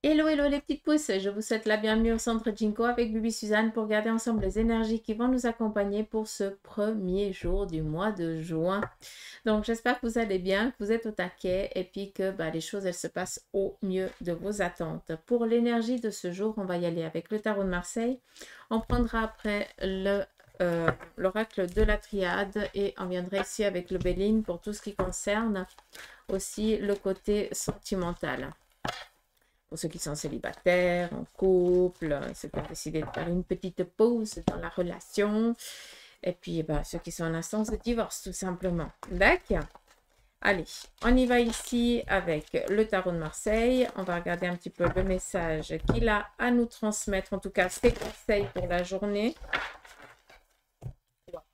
Hello, hello les petites pousses, je vous souhaite la bienvenue au centre Jinko avec Bibi Suzanne pour regarder ensemble les énergies qui vont nous accompagner pour ce premier jour du mois de juin. Donc j'espère que vous allez bien, que vous êtes au taquet et puis que les choses elles se passent au mieux de vos attentes. Pour l'énergie de ce jour, on va y aller avec le tarot de Marseille. On prendra après l'oracle de la triade et on viendra ici avec le Béline pour tout ce qui concerne aussi le côté sentimental. Pour ceux qui sont célibataires, en couple, ceux qui ont décidé de faire une petite pause dans la relation. Et puis, ceux qui sont en instance de divorce, tout simplement. D'accord. Allez, on y va ici avec le tarot de Marseille. On va regarder un petit peu le message qu'il a à nous transmettre. En tout cas, ses conseils pour la journée.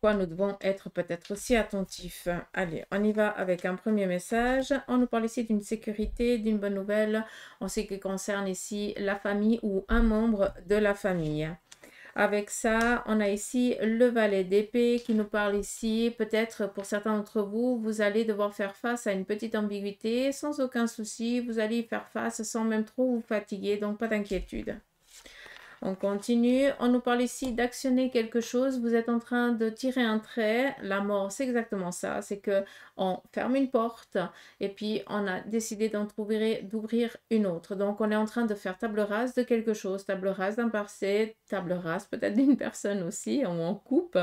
Quoi nous devons être peut-être aussi attentifs. Allez, on y va avec un premier message. On nous parle ici d'une sécurité, d'une bonne nouvelle en ce qui concerne ici la famille ou un membre de la famille. Avec ça, on a ici le valet d'épée qui nous parle ici. Peut-être pour certains d'entre vous, vous allez devoir faire face à une petite ambiguïté sans aucun souci. Vous allez y faire face sans même trop vous fatiguer, donc pas d'inquiétude. On continue. On nous parle ici d'actionner quelque chose. Vous êtes en train de tirer un trait. La mort, c'est exactement ça. C'est que on ferme une porte et puis on a décidé d'ouvrir une autre. Donc, on est en train de faire table rase de quelque chose. Table rase d'un passé, table rase peut-être d'une personne aussi, ou on coupe.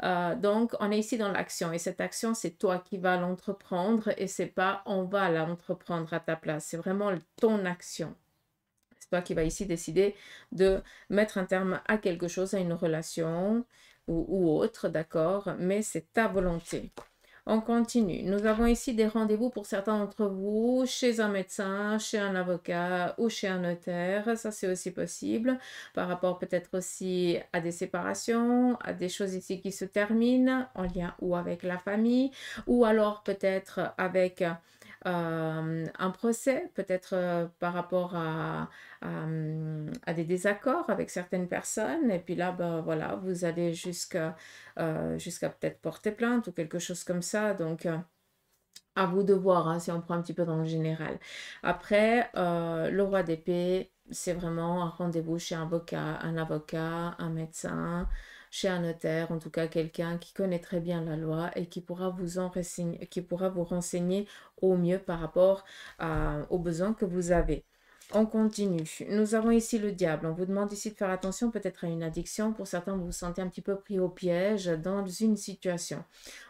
Donc, on est ici dans l'action et cette action, c'est toi qui vas l'entreprendre et c'est pas on va l'entreprendre à ta place. C'est vraiment ton action. C'est toi qui vas ici décider de mettre un terme à quelque chose, à une relation ou autre, d'accord? Mais c'est ta volonté. On continue. Nous avons ici des rendez-vous pour certains d'entre vous, chez un médecin, chez un avocat ou chez un notaire. Ça, c'est aussi possible par rapport peut-être aussi à des séparations, à des choses ici qui se terminent en lien ou avec la famille ou alors peut-être avec un procès, peut-être par rapport à des désaccords avec certaines personnes. Et puis là, voilà, vous allez jusqu'à peut-être porter plainte ou quelque chose comme ça. Donc, à vous de voir, hein, si on prend un petit peu dans le général. Après, le roi d'épée, c'est vraiment un rendez-vous chez un avocat, un médecin, chez un notaire, en tout cas quelqu'un qui connaît très bien la loi et qui pourra vous renseigner au mieux par rapport aux besoins que vous avez. On continue. Nous avons ici le diable. On vous demande ici de faire attention peut-être à une addiction. Pour certains, vous vous sentez un petit peu pris au piège dans une situation.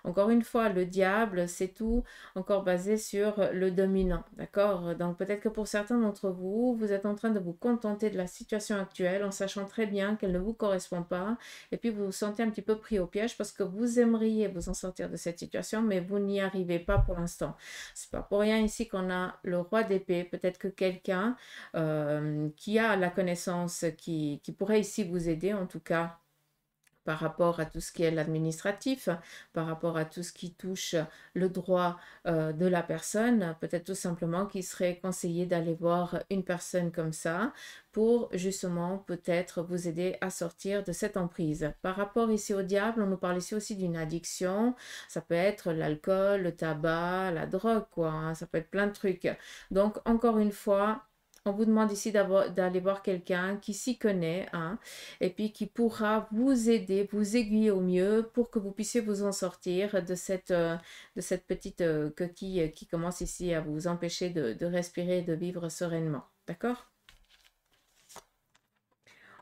Encore une fois, le diable, c'est tout encore basé sur le dominant. D'accord? Donc peut-être que pour certains d'entre vous, vous êtes en train de vous contenter de la situation actuelle en sachant très bien qu'elle ne vous correspond pas. Et puis vous vous sentez un petit peu pris au piège parce que vous aimeriez vous en sortir de cette situation, mais vous n'y arrivez pas pour l'instant. C'est pas pour rien ici qu'on a le roi d'épée. Peut-être que quelqu'un qui a la connaissance qui pourrait ici vous aider, en tout cas par rapport à tout ce qui est l'administratif, par rapport à tout ce qui touche le droit de la personne, peut-être tout simplement qu'il serait conseillé d'aller voir une personne comme ça pour justement peut-être vous aider à sortir de cette emprise. Par rapport ici au diable, on nous parle ici aussi d'une addiction, ça peut être l'alcool, le tabac, la drogue, quoi, hein, ça peut être plein de trucs. Donc encore une fois, on vous demande ici d'aller voir quelqu'un qui s'y connaît, hein, et puis qui pourra vous aider, vous aiguiller au mieux pour que vous puissiez vous en sortir de cette petite coquille qui commence ici à vous empêcher de respirer et de vivre sereinement. D'accord?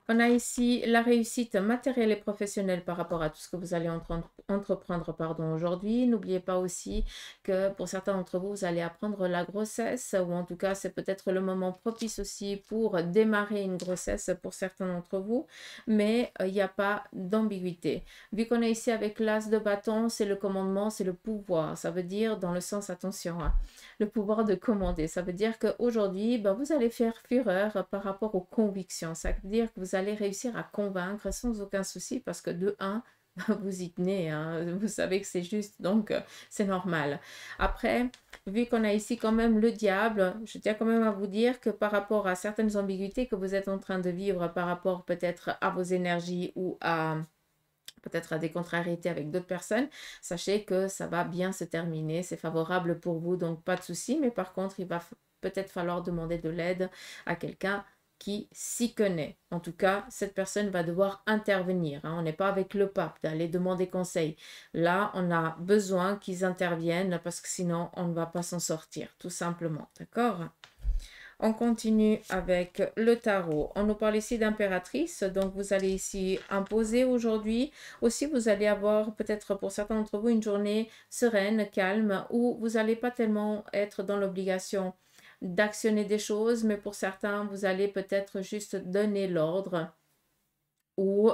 On a ici la réussite matérielle et professionnelle par rapport à tout ce que vous allez entreprendre aujourd'hui. N'oubliez pas aussi que pour certains d'entre vous, vous allez apprendre la grossesse ou en tout cas, c'est peut-être le moment propice aussi pour démarrer une grossesse pour certains d'entre vous, mais il n'y a pas d'ambiguïté. Vu qu'on est ici avec l'as de bâton, c'est le commandement, c'est le pouvoir. Ça veut dire dans le sens, attention, hein, le pouvoir de commander. Ça veut dire qu'aujourd'hui, vous allez faire fureur par rapport aux convictions. Ça veut dire que vous allez réussir à convaincre sans aucun souci parce que de un, vous y tenez, hein, vous savez que c'est juste, donc c'est normal. Après, vu qu'on a ici quand même le diable, je tiens quand même à vous dire que par rapport à certaines ambiguïtés que vous êtes en train de vivre, par rapport peut-être à vos énergies ou à peut-être à des contrariétés avec d'autres personnes, sachez que ça va bien se terminer, c'est favorable pour vous, donc pas de souci, mais par contre, il va peut-être falloir demander de l'aide à quelqu'un qui s'y connaît. En tout cas, cette personne va devoir intervenir. On n'est pas avec le pape d'aller demander conseil. Là, on a besoin qu'ils interviennent parce que sinon, on ne va pas s'en sortir, tout simplement. D'accord? On continue avec le tarot. On nous parle ici d'impératrice. Donc, vous allez ici imposer aujourd'hui. Aussi, vous allez avoir peut-être pour certains d'entre vous une journée sereine, calme, où vous n'allez pas tellement être dans l'obligation d'actionner des choses, mais pour certains, vous allez peut-être juste donner l'ordre ou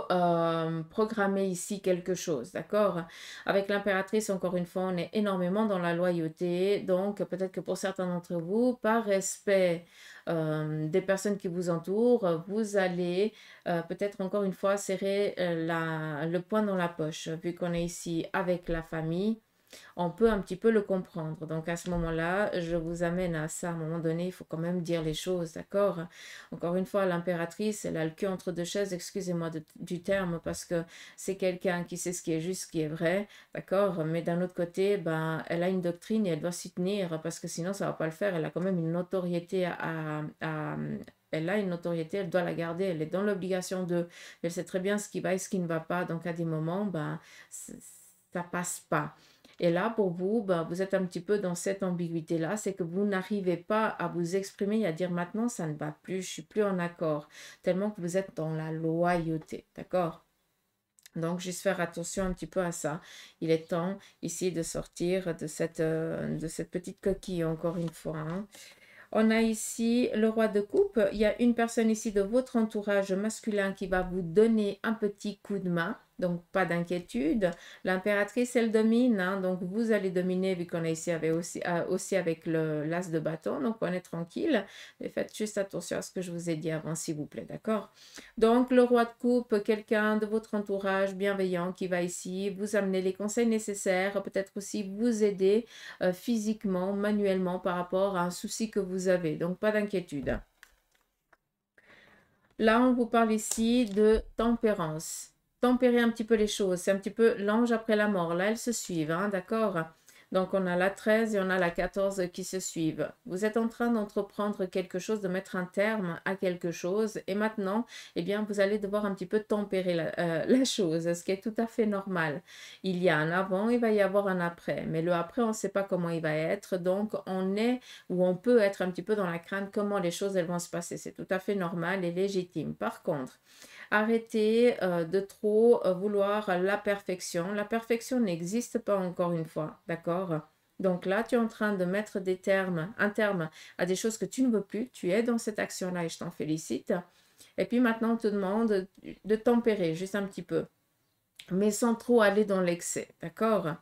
programmer ici quelque chose, d'accord? Avec l'impératrice, encore une fois, on est énormément dans la loyauté, donc peut-être que pour certains d'entre vous, par respect des personnes qui vous entourent, vous allez peut-être encore une fois serrer le poing dans la poche, vu qu'on est ici avec la famille. On peut un petit peu le comprendre. Donc à ce moment-là, je vous amène à ça. À un moment donné, il faut quand même dire les choses, d'accord? Encore une fois, l'impératrice, elle a le cul entre deux chaises, excusez-moi du terme, parce que c'est quelqu'un qui sait ce qui est juste, ce qui est vrai, d'accord? Mais d'un autre côté, ben, elle a une doctrine et elle doit s'y tenir, parce que sinon, ça ne va pas le faire. Elle a quand même une notoriété elle a une notoriété, elle doit la garder, elle est dans l'obligation de... Elle sait très bien ce qui va et ce qui ne va pas, donc à des moments, ben, ça passe pas. Et là, pour vous, ben, vous êtes un petit peu dans cette ambiguïté-là, c'est que vous n'arrivez pas à vous exprimer et à dire maintenant, ça ne va plus, je suis plus en accord, tellement que vous êtes dans la loyauté, d'accord? Donc, juste faire attention un petit peu à ça. Il est temps ici de sortir de cette petite coquille, encore une fois, hein. On a ici le roi de coupe. Il y a une personne ici de votre entourage masculin qui va vous donner un petit coup de main. Donc, pas d'inquiétude. L'impératrice, elle domine. Hein, donc, vous allez dominer vu qu'on est ici aussi avec l'as de bâton. Donc, on est tranquille. Mais faites juste attention à ce que je vous ai dit avant, s'il vous plaît. D'accord? Donc, le roi de coupe, quelqu'un de votre entourage bienveillant qui va ici vous amener les conseils nécessaires. Peut-être aussi vous aider physiquement, manuellement par rapport à un souci que vous avez. Donc, pas d'inquiétude. Là, on vous parle ici de tempérance. Tempérer un petit peu les choses. C'est un petit peu l'ange après la mort. Là, elles se suivent, hein, d'accord? Donc, on a la 13 et on a la 14 qui se suivent. Vous êtes en train d'entreprendre quelque chose, de mettre un terme à quelque chose. Et maintenant, eh bien, vous allez devoir un petit peu tempérer la chose, ce qui est tout à fait normal. Il y a un avant, il va y avoir un après. Mais le après, on ne sait pas comment il va être. Donc, on est ou on peut être un petit peu dans la crainte comment les choses elles vont se passer. C'est tout à fait normal et légitime. Par contre, arrêtez de trop vouloir la perfection. La perfection n'existe pas encore une fois, d'accord? Donc là, tu es en train de mettre un terme à des choses que tu ne veux plus. Tu es dans cette action-là et je t'en félicite. Et puis maintenant, on te demande de tempérer juste un petit peu, mais sans trop aller dans l'excès, d'accord?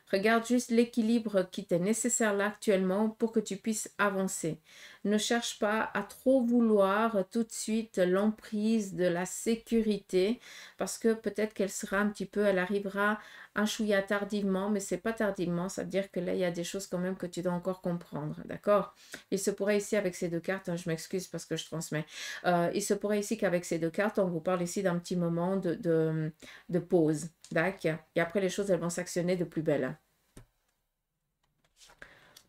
Regarde juste l'équilibre qui t'est nécessaire là actuellement pour que tu puisses avancer. Ne cherche pas à trop vouloir tout de suite l'emprise de la sécurité parce que peut-être qu'elle sera un petit peu, elle arrivera un chouïa tardivement, mais c'est pas tardivement, ça veut dire que là il y a des choses quand même que tu dois encore comprendre, d'accord? Il se pourrait ici avec ces deux cartes, hein, je m'excuse parce que je transmets, il se pourrait ici qu'avec ces deux cartes, on vous parle ici d'un petit moment de pause, d'accord? Et après les choses elles vont s'actionner de plus belle.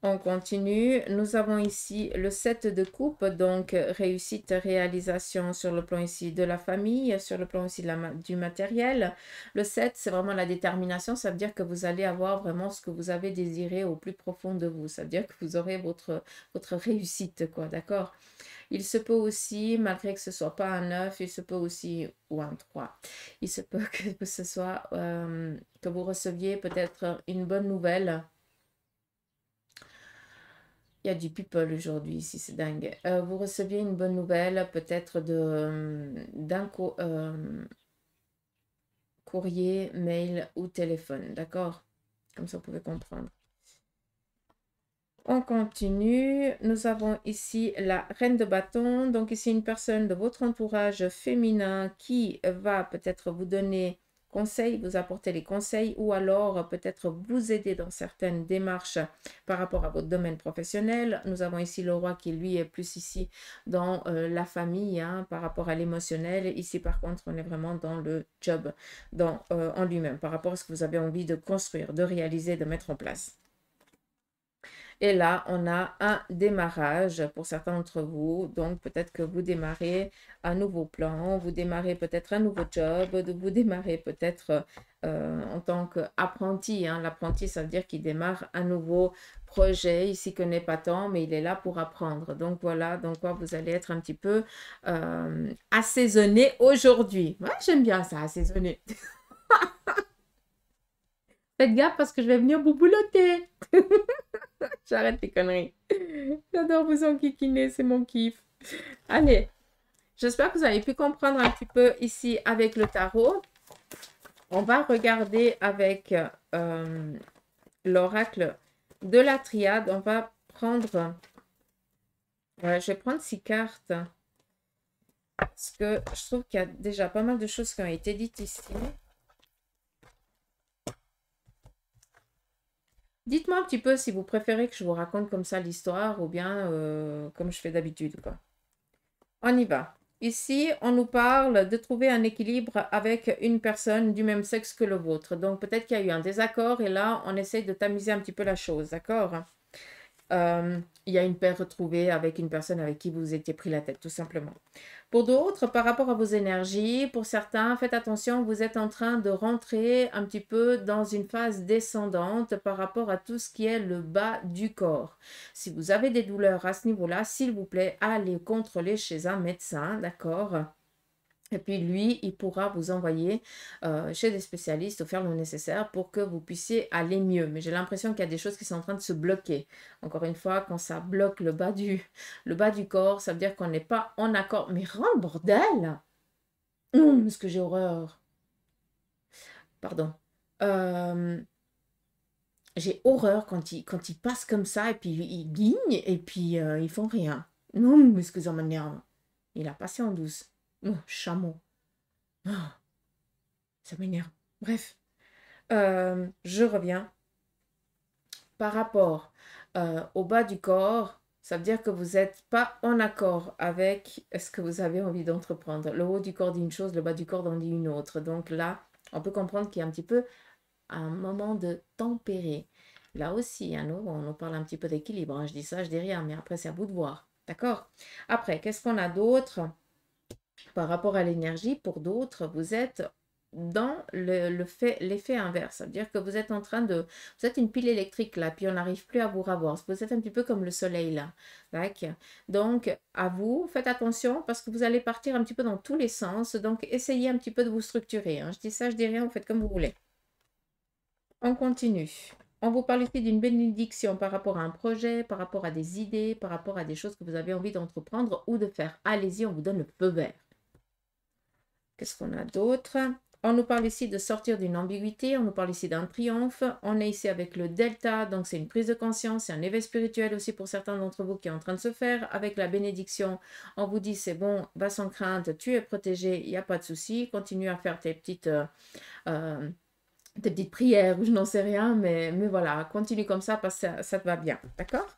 On continue. Nous avons ici le 7 de coupe, donc réussite, réalisation sur le plan ici de la famille, sur le plan aussi du matériel. Le 7, c'est vraiment la détermination. Ça veut dire que vous allez avoir vraiment ce que vous avez désiré au plus profond de vous. Ça veut dire que vous aurez votre réussite, quoi, d'accord? Il se peut aussi, malgré que ce ne soit pas un 9, il se peut aussi, ou un 3, il se peut que ce soit, que vous receviez peut-être une bonne nouvelle. Il y a du people aujourd'hui ici, c'est dingue. Vous receviez une bonne nouvelle, peut-être d'un courrier, mail ou téléphone, d'accord? Comme ça, vous pouvez comprendre. On continue. Nous avons ici la reine de bâton. Donc ici, une personne de votre entourage féminin qui va peut-être vous donner conseils, vous apporter les conseils ou alors peut-être vous aider dans certaines démarches par rapport à votre domaine professionnel. Nous avons ici le roi qui lui est plus ici dans la famille, hein, par rapport à l'émotionnel. Ici par contre on est vraiment dans le job en lui-même par rapport à ce que vous avez envie de construire, de réaliser, de mettre en place. Et là, on a un démarrage pour certains d'entre vous. Donc, peut-être que vous démarrez un nouveau plan, vous démarrez peut-être un nouveau job, vous démarrez peut-être en tant qu'apprenti. Hein. L'apprenti, ça veut dire qu'il démarre un nouveau projet. Il s'y connaît pas tant, mais il est là pour apprendre. Donc, voilà, donc quoi, vous allez être un petit peu assaisonné aujourd'hui. Ouais, j'aime bien ça, assaisonné. Faites gaffe parce que je vais venir vous boulotter. J'arrête les conneries. J'adore vous enquiquiner, c'est mon kiff. Allez, j'espère que vous avez pu comprendre un petit peu ici avec le tarot. On va regarder avec l'oracle de la triade. On va prendre... Ouais, je vais prendre 6 cartes. Parce que je trouve qu'il y a déjà pas mal de choses qui ont été dites ici. Dites-moi un petit peu si vous préférez que je vous raconte comme ça l'histoire ou bien comme je fais d'habitude, quoi. On y va. Ici, on nous parle de trouver un équilibre avec une personne du même sexe que le vôtre. Donc, peut-être qu'il y a eu un désaccord et là, on essaye de tamiser un petit peu la chose, d'accord? Il y a une paire retrouvée avec une personne avec qui vous étiez pris la tête, tout simplement. Pour d'autres, par rapport à vos énergies, pour certains, faites attention, vous êtes en train de rentrer un petit peu dans une phase descendante par rapport à tout ce qui est le bas du corps. Si vous avez des douleurs à ce niveau-là, s'il vous plaît, allez contrôler chez un médecin, d'accord? Et puis lui, il pourra vous envoyer chez des spécialistes ou faire le nécessaire pour que vous puissiez aller mieux. Mais j'ai l'impression qu'il y a des choses qui sont en train de se bloquer. Encore une fois, quand ça bloque le bas du corps, ça veut dire qu'on n'est pas en accord. Mais rends le bordel! Est-ce que j'ai horreur? Pardon. J'ai horreur quand ils passent comme ça et puis ils guignent et puis ils font rien. Non, mais ce que ça m'énerve. Il a passé en douce. Oh, chameau. Ah, ça m'énerve. Bref, je reviens. Par rapport au bas du corps, ça veut dire que vous n'êtes pas en accord avec ce que vous avez envie d'entreprendre. Le haut du corps dit une chose, le bas du corps en dit une autre. Donc là, on peut comprendre qu'il y a un petit peu un moment de tempérer. Là aussi, hein, on nous parle un petit peu d'équilibre. Hein. Je dis ça, je dis rien, mais après, c'est à vous de voir. D'accord? Après, qu'est-ce qu'on a d'autre par rapport à l'énergie? Pour d'autres, vous êtes dans l'effet inverse. Ça veut dire que vous êtes en train de... Vous êtes une pile électrique là, puis on n'arrive plus à vous ravoir. Vous êtes un petit peu comme le soleil là. Donc, à vous, faites attention parce que vous allez partir un petit peu dans tous les sens. Donc, essayez un petit peu de vous structurer. Hein. Je dis ça, je dis rien, vous faites comme vous voulez. On continue. On vous parle ici d'une bénédiction par rapport à un projet, par rapport à des idées, par rapport à des choses que vous avez envie d'entreprendre ou de faire. Allez-y, on vous donne le feu vert. Qu'est-ce qu'on a d'autre? On nous parle ici de sortir d'une ambiguïté, on nous parle ici d'un triomphe. On est ici avec le delta, donc c'est une prise de conscience, c'est un éveil spirituel aussi pour certains d'entre vous qui est en train de se faire. Avec la bénédiction, on vous dit c'est bon, va sans crainte, tu es protégé, il n'y a pas de souci. Continue à faire tes petites prières ou je n'en sais rien, mais voilà, continue comme ça parce que ça te va bien, d'accord?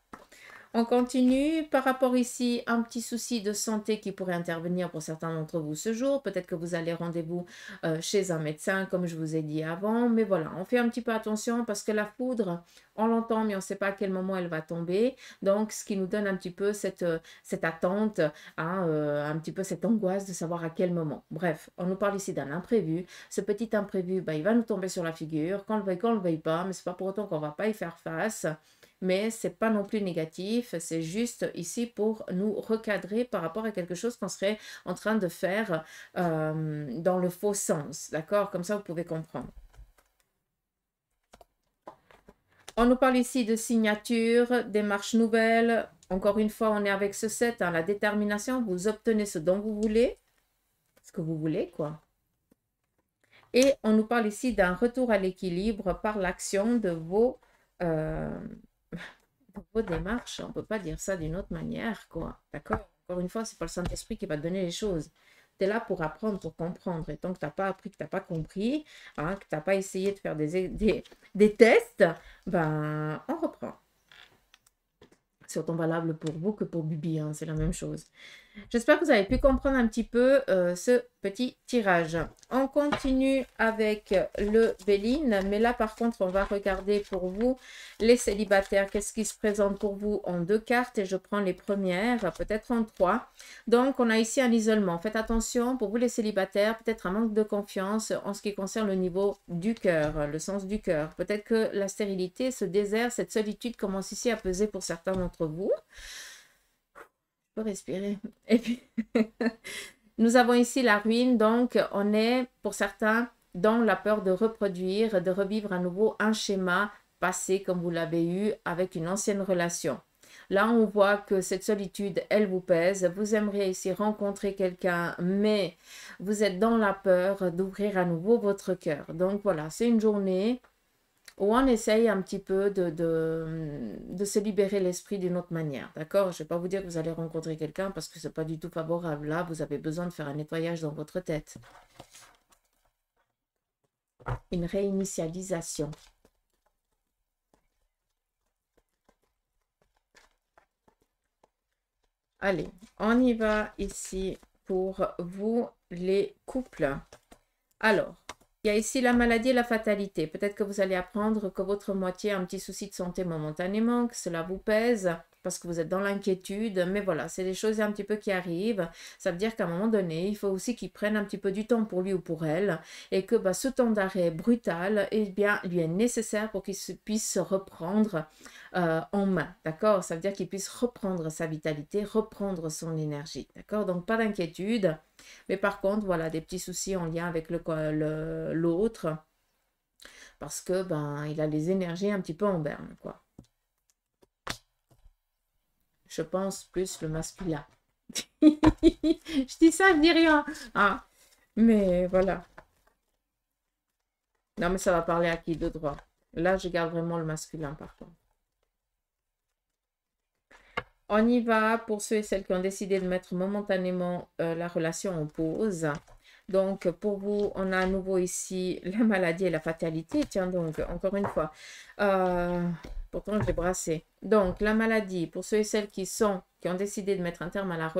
On continue. Par rapport ici, un petit souci de santé qui pourrait intervenir pour certains d'entre vous ce jour. Peut-être que vous allez rendez-vous chez un médecin, comme je vous ai dit avant. Mais voilà, on fait un petit peu attention parce que la foudre, on l'entend, mais on ne sait pas à quel moment elle va tomber. Donc, ce qui nous donne un petit peu cette attente, hein, un petit peu cette angoisse de savoir à quel moment. Bref, on nous parle ici d'un imprévu. Ce petit imprévu, il va nous tomber sur la figure, qu'on le veuille pas, mais ce n'est pas pour autant qu'on ne va pas y faire face. Mais ce n'est pas non plus négatif, c'est juste ici pour nous recadrer par rapport à quelque chose qu'on serait en train de faire dans le faux sens, d'accord? Comme ça, vous pouvez comprendre. On nous parle ici de signature, démarche nouvelle. Encore une fois, on est avec ce 7, hein, la détermination. Vous obtenez ce dont vous voulez, ce que vous voulez, quoi. Et on nous parle ici d'un retour à l'équilibre par l'action de vos démarches. On ne peut pas dire ça d'une autre manière, quoi. D'accord? Encore une fois, ce n'est pas le Saint-Esprit qui va te donner les choses. Tu es là pour apprendre, pour comprendre. Et tant que tu n'as pas appris, que tu n'as pas compris, hein, que tu n'as pas essayé de faire des tests, ben, on reprend. C'est autant valable pour vous que pour Bibi, hein, c'est la même chose. J'espère que vous avez pu comprendre un petit peu ce petit tirage. On continue avec le Béline, mais là par contre on va regarder pour vous les célibataires, qu'est-ce qui se présente pour vous en 2 cartes et je prends les premières, peut-être en 3. Donc on a ici un isolement, faites attention pour vous les célibataires, peut-être un manque de confiance en ce qui concerne le niveau du cœur, le sens du cœur. Peut-être que la stérilité, ce désert, cette solitude commence ici à peser pour certains d'entre vous. Respirer. Et puis, nous avons ici la ruine, donc on est pour certains dans la peur de reproduire, de revivre à nouveau un schéma passé comme vous l'avez eu avec une ancienne relation. Là, on voit que cette solitude, elle vous pèse. Vous aimeriez ici rencontrer quelqu'un, mais vous êtes dans la peur d'ouvrir à nouveau votre cœur. Donc voilà, c'est une journée où on essaye un petit peu de se libérer l'esprit d'une autre manière, d'accord? Je ne vais pas vous dire que vous allez rencontrer quelqu'un parce que ce n'est pas du tout favorable. Là, vous avez besoin de faire un nettoyage dans votre tête. Une réinitialisation. Allez, on y va ici pour vous les couples. Alors, il y a ici la maladie et la fatalité. Peut-être que vous allez apprendre que votre moitié a un petit souci de santé momentanément, que cela vous pèse parce que vous êtes dans l'inquiétude. Mais voilà, c'est des choses un petit peu qui arrivent. Ça veut dire qu'à un moment donné, il faut aussi qu'il prenne un petit peu du temps pour lui ou pour elle et que ce temps d'arrêt brutal, eh bien, lui est nécessaire pour qu'il puisse se reprendre en main. D'accord? Ça veut dire qu'il puisse reprendre sa vitalité, reprendre son énergie. D'accord? Donc, pas d'inquiétude. Mais par contre, voilà, des petits soucis en lien avec l'autre parce que il a les énergies un petit peu en berne, quoi. Je pense plus le masculin. Je dis ça, je dis rien. Ah, mais voilà. Non, mais ça va parler à qui de droit? Là, je garde vraiment le masculin, par contre. On y va pour ceux et celles qui ont décidé de mettre momentanément la relation en pause. Donc, pour vous, on a à nouveau ici la maladie et la fatalité. Tiens donc, encore une fois. Pourtant, je l'ai brassé. Donc, la maladie, pour ceux et celles qui ont décidé de mettre un terme à la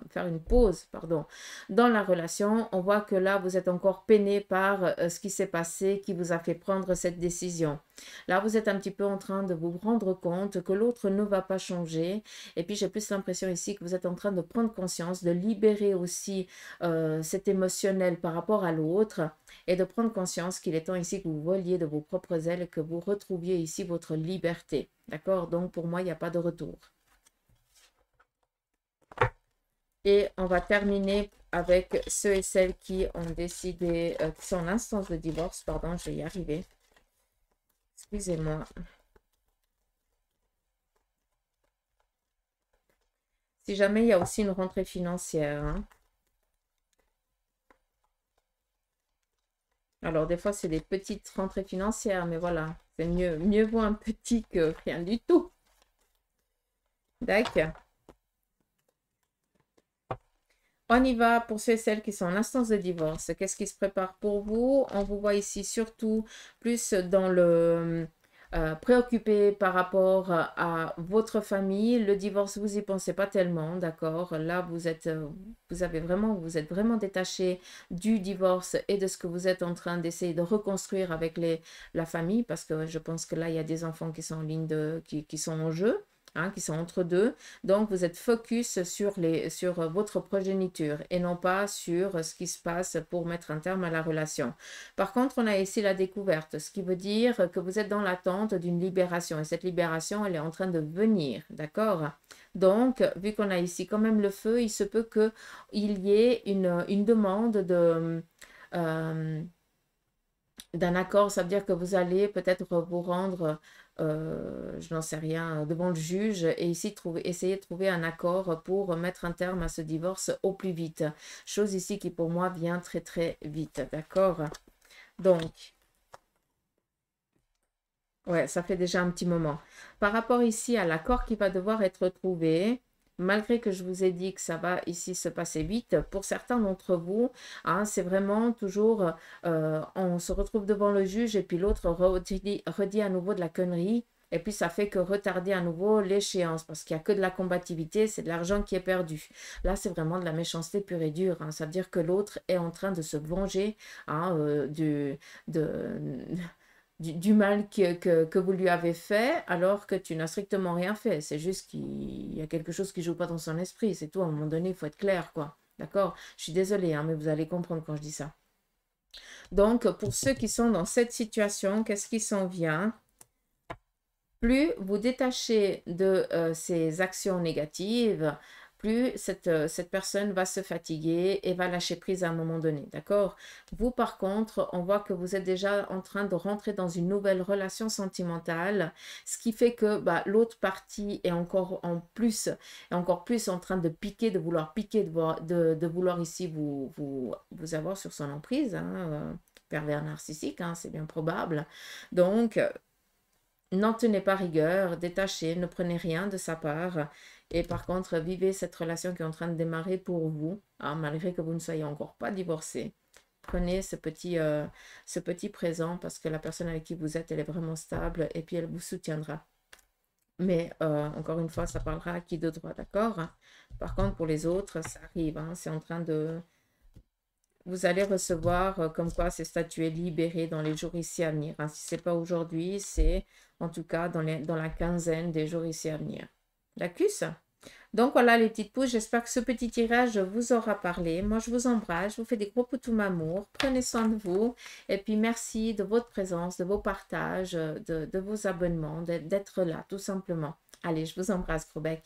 faire une pause, pardon, dans la relation, on voit que là, vous êtes encore peiné par ce qui s'est passé, qui vous a fait prendre cette décision. Là, vous êtes un petit peu en train de vous rendre compte que l'autre ne va pas changer. Et puis, j'ai plus l'impression ici que vous êtes en train de prendre conscience, de libérer aussi cet émotionnel par rapport à l'autre et de prendre conscience qu'il est temps ici que vous voliez de vos propres ailes et que vous retrouviez ici votre liberté. D'accord? Donc, pour moi, il n'y a pas de retour. Et on va terminer avec ceux et celles qui ont décidé, qui sont en instance de divorce. Pardon, je vais y arriver. Excusez-moi. Si jamais il y a aussi une rentrée financière. Hein. Alors, des fois, c'est des petites rentrées financières, mais voilà, c'est mieux vaut un petit que rien du tout. D'accord. On y va pour ceux et celles qui sont en instance de divorce. Qu'est-ce qui se prépare pour vous? On vous voit ici surtout plus dans le préoccupé par rapport à votre famille. Le divorce, vous y pensez pas tellement, d'accord? Là, vous êtes vraiment détaché du divorce et de ce que vous êtes en train d'essayer de reconstruire avec la famille, parce que je pense que là, il y a des enfants qui sont en ligne qui sont en jeu. Hein, qui sont entre deux. Donc, vous êtes focus sur votre progéniture et non pas sur ce qui se passe pour mettre un terme à la relation. Par contre, on a ici la découverte, ce qui veut dire que vous êtes dans l'attente d'une libération. Et cette libération, elle est en train de venir, d'accord? Donc, vu qu'on a ici quand même le feu, il se peut qu'il y ait une demande d'un accord. Ça veut dire que vous allez peut-être vous rendre... je n'en sais rien, devant le juge et ici essayer de trouver un accord pour mettre un terme à ce divorce au plus vite. Chose ici qui pour moi vient très très vite, d'accord? Donc, ouais, ça fait déjà un petit moment. Par rapport ici à l'accord qui va devoir être trouvé, malgré que je vous ai dit que ça va ici se passer vite, pour certains d'entre vous, hein, c'est vraiment toujours, on se retrouve devant le juge et puis l'autre redit à nouveau de la connerie Et puis, ça fait que retarder à nouveau l'échéance parce qu'il n'y a que de la combativité, c'est de l'argent qui est perdu. Là, c'est vraiment de la méchanceté pure et dure, hein. Ça veut dire que l'autre est en train de se venger, hein, de, du mal que vous lui avez fait alors que tu n'as strictement rien fait. C'est juste qu'il y a quelque chose qui ne joue pas dans son esprit. C'est tout. À un moment donné, il faut être clair, quoi. D'accord? Je suis désolée, hein, mais vous allez comprendre quand je dis ça. Donc, pour ceux qui sont dans cette situation, qu'est-ce qui s'en vient? Plus vous détachez de ces actions négatives, plus cette personne va se fatiguer et va lâcher prise à un moment donné, d'accord? Vous, par contre, on voit que vous êtes déjà en train de rentrer dans une nouvelle relation sentimentale, ce qui fait que bah, l'autre partie est encore plus en train de piquer, de vouloir piquer, de vouloir ici vous avoir sur son emprise, hein, pervers narcissique, hein, c'est bien probable. Donc, n'en tenez pas rigueur, détachez, ne prenez rien de sa part. Et par contre, vivez cette relation qui est en train de démarrer pour vous, hein, malgré que vous ne soyez encore pas divorcé. Prenez ce petit présent parce que la personne avec qui vous êtes, elle est vraiment stable et puis elle vous soutiendra. Mais encore une fois, ça parlera à qui de droit, d'accord? Par contre, pour les autres, ça arrive, hein, c'est en train de... Vous allez recevoir comme quoi ces statues libérées dans les jours ici à venir, hein. Si ce n'est pas aujourd'hui, c'est en tout cas dans la quinzaine des jours ici à venir. D'accord? Donc voilà les petites pouces, j'espère que ce petit tirage vous aura parlé. Moi je vous embrasse, je vous fais des gros poutous m'amour. Prenez soin de vous et puis merci de votre présence, de vos partages, de vos abonnements, d'être là tout simplement. Allez, je vous embrasse, gros bec.